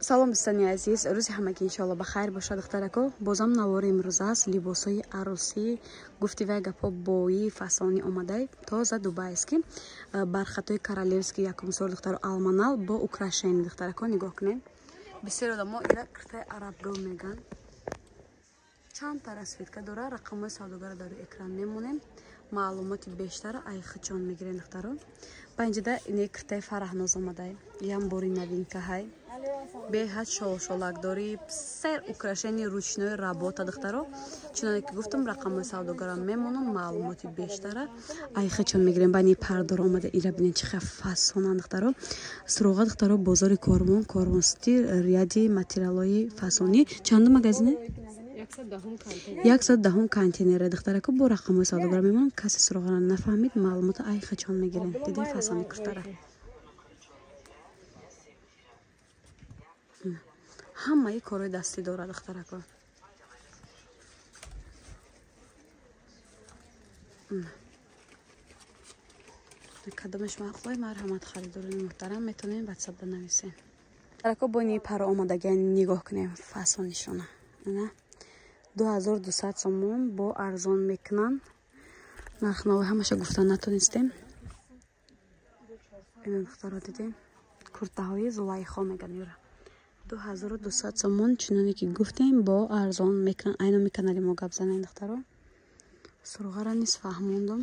салом дӯстони азиз, рӯзи ҳамагӣ иншоалло ба хайр бошад. духтарако бозам навори имрӯз аст. либосҳои арӯсӣ гуфти вай гапо бои фасони омадай тоза дубайски бархатои королевски якум сол духтаро алманал бо украшени духтарако нигоҳ кунед. бисёр одамо ира киртаи арабгул меган. чанд та расветка дора, рақамҳои савдогара дар экран мемонем. маълумоти бештара айхичон мегирем духтаро. ба инҷода ине киртаи фараҳноз омадай ям бори новинка ҳай беҳад шолшолакдори сер украшени ручной работа духтаро. чуноне ки гуфтам рақамҳои савдогара мемонам, маълумоти бештара айхичон мегирем. ба ини пардора омада ира бинед чӣ қадar фасонан духтаро. суроға духтаро бозори Корвон сити ряди материалҳои фасонӣ чанду магазине 110 контейнер духтарако бо рақамҳои савдогара мемонам. касе суроғара нафаҳмид маълумота айхичон мегирем. диде фасони киртара ҳамаи корои дастӣ дора духтарако. кадомаш мақлои марҳамат харидорони муҳтарам метонем ватсап банависем. духтарако бо ини паро омадагиан нигоҳ кунем фасонишона. 2200 сомон бо арзон мекунан. нархнави ҳамаша гуфта натонистем. ин духтаро дидем куртаҳои Зулайхо меган юра 2200 сомон чуноне ки гуфтем бо арзон мекунан. айно меканали мо гап занем духтаро. суроғара низ фаҳмондам.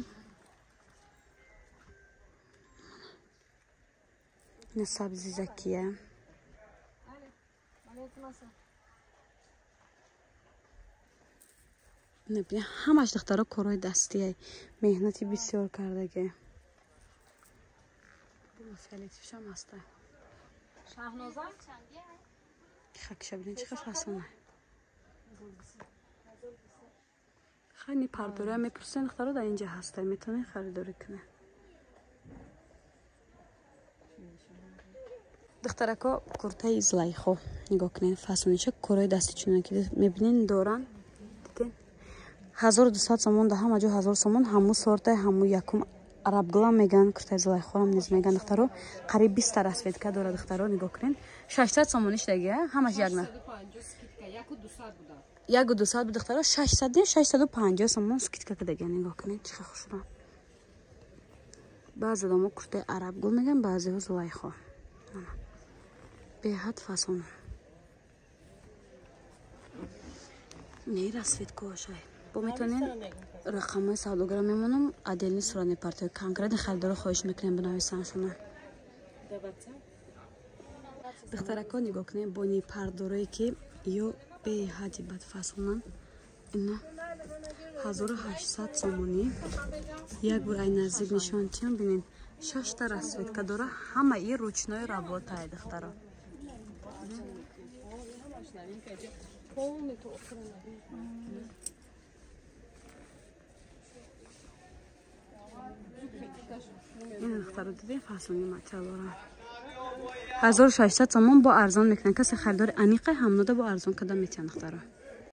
ина сабзи закия набия ҳамаш духтаро корои дастияй меҳнати бисёр кардаге. фиолетившам аста шаҳноза хакша бинед чӣ қадar фасона. хайни пардора мепурсен духтаро дар инҷа ҳаста метавонед харидорӣ кунед. духтарако куртаи Зулайхо нигоҳ кунед фасониша корои дасти чунон ки мебинед доран 1200 сомон да ҳама ҷо 1000 сомон ҳаму сортай ҳаму якум арабгула меган. куртаи Зулайхоам низ меган духтаро. қариб 20 та расветка дора духтаро. нигоҳ кунед 600 сомониш дагия ҳамаш як на 1200 буд духтаро 650 сомон скидка кадагия. нигоҳ кунед чӣ қадar хушрӯ. баъзе домо куртаи арабгул меган, баъзеҳо Зулайхо. беҳад фасон не расветкошай бо метонен рақамҳои савдогара мемонам. аделни сурани партои конкретни харидоро хоҳиш мекунем бинависаншона. духтарако нигоҳ кунем бо ни пардорое ки ё беҳади бадфасонан. ина 1800 сомонӣ як бор ай наздик нишон тиён бинед 6 та расветка дора ҳамаи ручной работаи духтаро. ин духтаро дидем фасони материалора 1600 сомон бо арзон мекунад. касе харидори аниқай ҳамнода бо арзон када метиҳан духтаро.